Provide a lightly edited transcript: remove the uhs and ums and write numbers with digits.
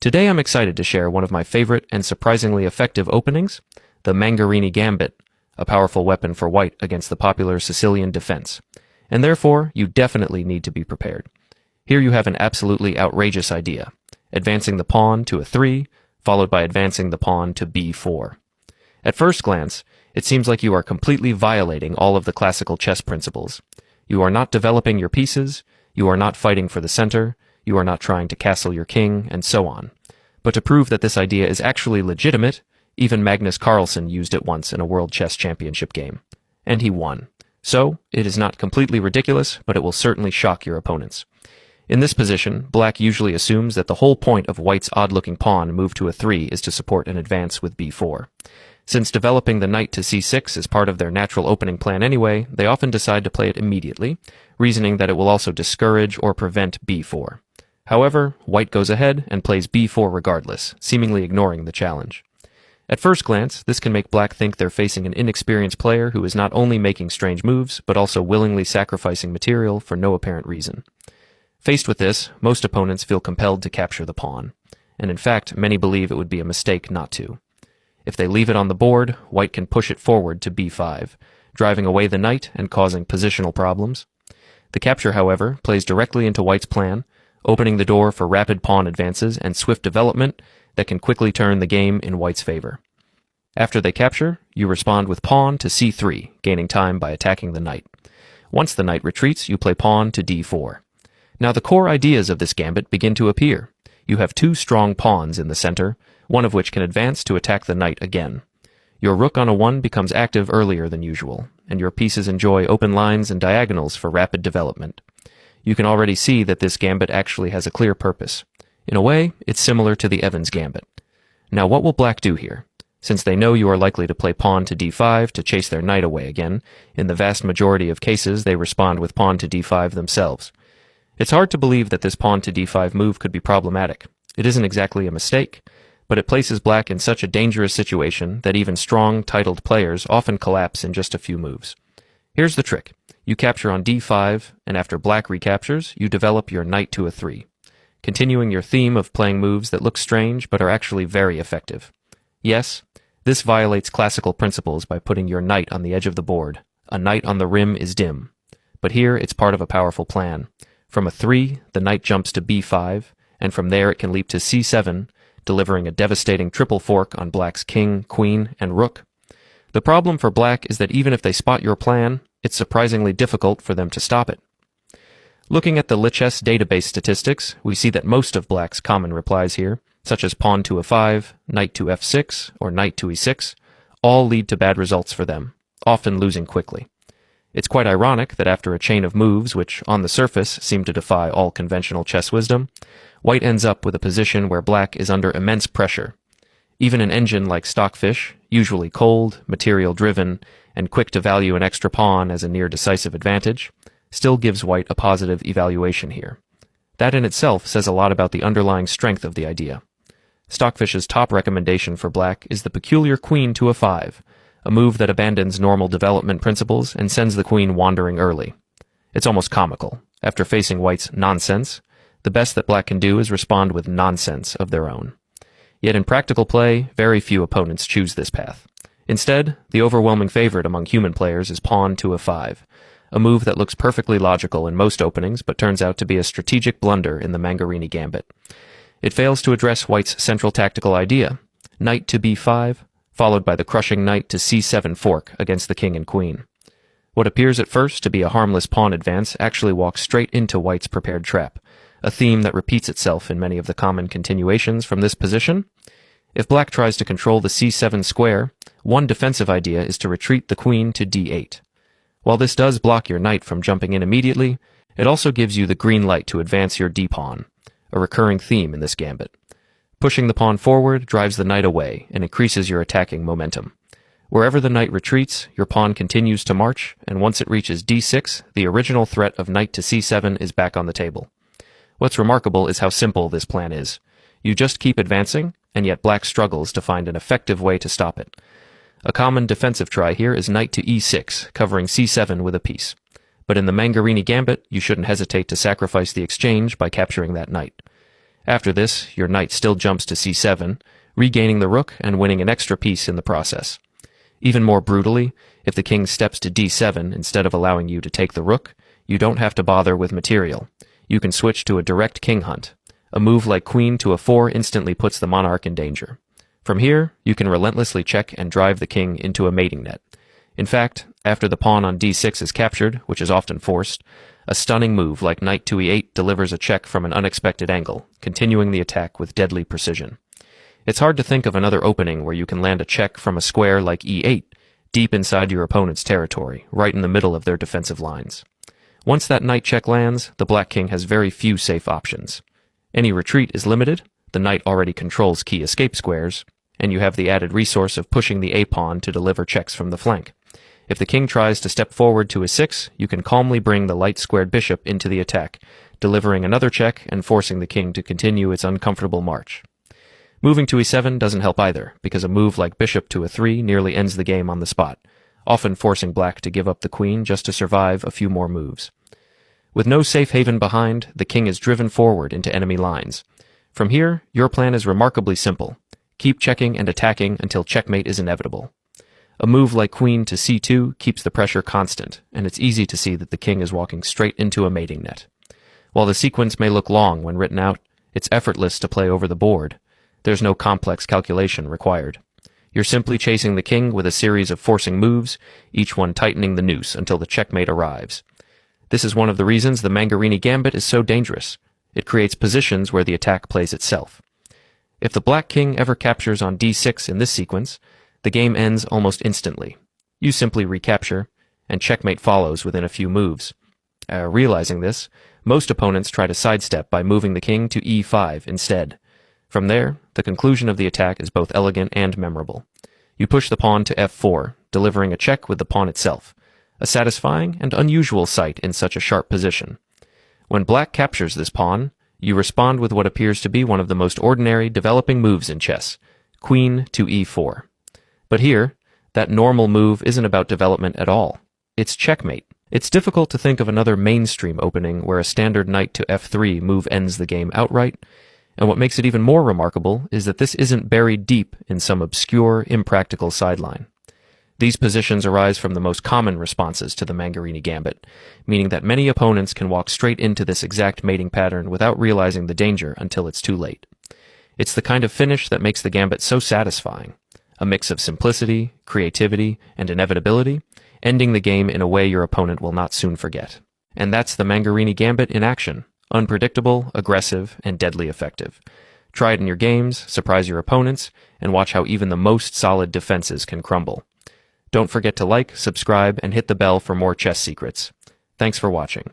Today I'm excited to share one of my favorite and surprisingly effective openings, the Mangarini Gambit, a powerful weapon for white against the popular Sicilian defense. And therefore, you definitely need to be prepared. Here you have an absolutely outrageous idea, advancing the pawn to a 3, followed by advancing the pawn to b4. At first glance, it seems like you are completely violating all of the classical chess principles. You are not developing your pieces, you are not fighting for the center, you are not trying to castle your king, and so on. But to prove that this idea is actually legitimate, even Magnus Carlsen used it once in a World Chess Championship game. And he won. So, it is not completely ridiculous, but it will certainly shock your opponents. In this position, black usually assumes that the whole point of white's odd-looking pawn moved to a 3 is to support an advance with b4. Since developing the knight to c6 is part of their natural opening plan anyway, they often decide to play it immediately, reasoning that it will also discourage or prevent b4. However, white goes ahead and plays b4 regardless, seemingly ignoring the challenge. At first glance, this can make black think they're facing an inexperienced player who is not only making strange moves, but also willingly sacrificing material for no apparent reason. Faced with this, most opponents feel compelled to capture the pawn, and in fact, many believe it would be a mistake not to. If they leave it on the board, white can push it forward to b5, driving away the knight and causing positional problems. The capture, however, plays directly into white's plan, opening the door for rapid pawn advances and swift development that can quickly turn the game in white's favor. After they capture, you respond with pawn to c3, gaining time by attacking the knight. Once the knight retreats, you play pawn to d4. Now the core ideas of this gambit begin to appear. You have two strong pawns in the center, one of which can advance to attack the knight again. Your rook on a 1 becomes active earlier than usual, and your pieces enjoy open lines and diagonals for rapid development. You can already see that this gambit actually has a clear purpose. In a way, it's similar to the Evans gambit. Now what will black do here? Since they know you are likely to play pawn to d5 to chase their knight away again, in the vast majority of cases they respond with pawn to d5 themselves. It's hard to believe that this pawn to d5 move could be problematic. It isn't exactly a mistake, but it places black in such a dangerous situation that even strong, titled players often collapse in just a few moves. Here's the trick. You capture on d5, and after black recaptures, you develop your knight to a 3, continuing your theme of playing moves that look strange but are actually very effective. Yes, this violates classical principles by putting your knight on the edge of the board. A knight on the rim is dim. But here it's part of a powerful plan. From a 3, the knight jumps to b5, and from there it can leap to c7, delivering a devastating triple fork on black's king, queen, and rook. The problem for black is that even if they spot your plan, it's surprisingly difficult for them to stop it. Looking at the Lichess database statistics, we see that most of black's common replies here, such as pawn to a5, knight to f6, or knight to e6, all lead to bad results for them, often losing quickly. It's quite ironic that after a chain of moves which, on the surface, seem to defy all conventional chess wisdom, white ends up with a position where black is under immense pressure. Even an engine like Stockfish, usually cold, material-driven, and quick to value an extra pawn as a near-decisive advantage, still gives white a positive evaluation here. That in itself says a lot about the underlying strength of the idea. Stockfish's top recommendation for black is the peculiar queen to a 5, a move that abandons normal development principles and sends the queen wandering early. It's almost comical. After facing white's nonsense, the best that black can do is respond with nonsense of their own. Yet in practical play, very few opponents choose this path. Instead, the overwhelming favorite among human players is pawn to a 5, a move that looks perfectly logical in most openings but turns out to be a strategic blunder in the Mangarini Gambit. It fails to address white's central tactical idea, knight to b5, followed by the crushing knight to c7 fork against the king and queen. What appears at first to be a harmless pawn advance actually walks straight into white's prepared trap, a theme that repeats itself in many of the common continuations from this position. If black tries to control the c7 square, one defensive idea is to retreat the queen to d8. While this does block your knight from jumping in immediately, it also gives you the green light to advance your d-pawn, a recurring theme in this gambit. Pushing the pawn forward drives the knight away and increases your attacking momentum. Wherever the knight retreats, your pawn continues to march, and once it reaches d6, the original threat of knight to c7 is back on the table. What's remarkable is how simple this plan is. You just keep advancing, and yet black struggles to find an effective way to stop it. A common defensive try here is knight to e6, covering c7 with a piece. But in the Mangarini Gambit, you shouldn't hesitate to sacrifice the exchange by capturing that knight. After this, your knight still jumps to c7, regaining the rook and winning an extra piece in the process. Even more brutally, if the king steps to d7 instead of allowing you to take the rook, you don't have to bother with material. You can switch to a direct king hunt. A move like queen to a4 instantly puts the monarch in danger. From here, you can relentlessly check and drive the king into a mating net. In fact, after the pawn on d6 is captured, which is often forced, a stunning move like knight to e8 delivers a check from an unexpected angle, continuing the attack with deadly precision. It's hard to think of another opening where you can land a check from a square like e8, deep inside your opponent's territory, right in the middle of their defensive lines. Once that knight check lands, the black king has very few safe options. Any retreat is limited, the knight already controls key escape squares, and you have the added resource of pushing the a-pawn to deliver checks from the flank. If the king tries to step forward to a6, you can calmly bring the light-squared bishop into the attack, delivering another check and forcing the king to continue its uncomfortable march. Moving to e7 doesn't help either, because a move like bishop to a3 nearly ends the game on the spot, often forcing black to give up the queen just to survive a few more moves. With no safe haven behind, the king is driven forward into enemy lines. From here, your plan is remarkably simple. Keep checking and attacking until checkmate is inevitable. A move like queen to c2 keeps the pressure constant, and it's easy to see that the king is walking straight into a mating net. While the sequence may look long when written out, it's effortless to play over the board. There's no complex calculation required. You're simply chasing the king with a series of forcing moves, each one tightening the noose until the checkmate arrives. This is one of the reasons the Mangarini Gambit is so dangerous. It creates positions where the attack plays itself. If the black king ever captures on d6 in this sequence, the game ends almost instantly. You simply recapture, and checkmate follows within a few moves. Realizing this, most opponents try to sidestep by moving the king to e5 instead. From there, the conclusion of the attack is both elegant and memorable. You push the pawn to f4, delivering a check with the pawn itself, a satisfying and unusual sight in such a sharp position. When black captures this pawn, you respond with what appears to be one of the most ordinary developing moves in chess, queen to e4. But here, that normal move isn't about development at all. It's checkmate. It's difficult to think of another mainstream opening where a standard knight to f3 move ends the game outright, and what makes it even more remarkable is that this isn't buried deep in some obscure, impractical sideline. These positions arise from the most common responses to the Mangarini Gambit, meaning that many opponents can walk straight into this exact mating pattern without realizing the danger until it's too late. It's the kind of finish that makes the Gambit so satisfying, a mix of simplicity, creativity, and inevitability, ending the game in a way your opponent will not soon forget. And that's the Mangarini Gambit in action. Unpredictable, aggressive, and deadly effective. Try it in your games, surprise your opponents, and watch how even the most solid defenses can crumble. Don't forget to like, subscribe, and hit the bell for more chess secrets. Thanks for watching.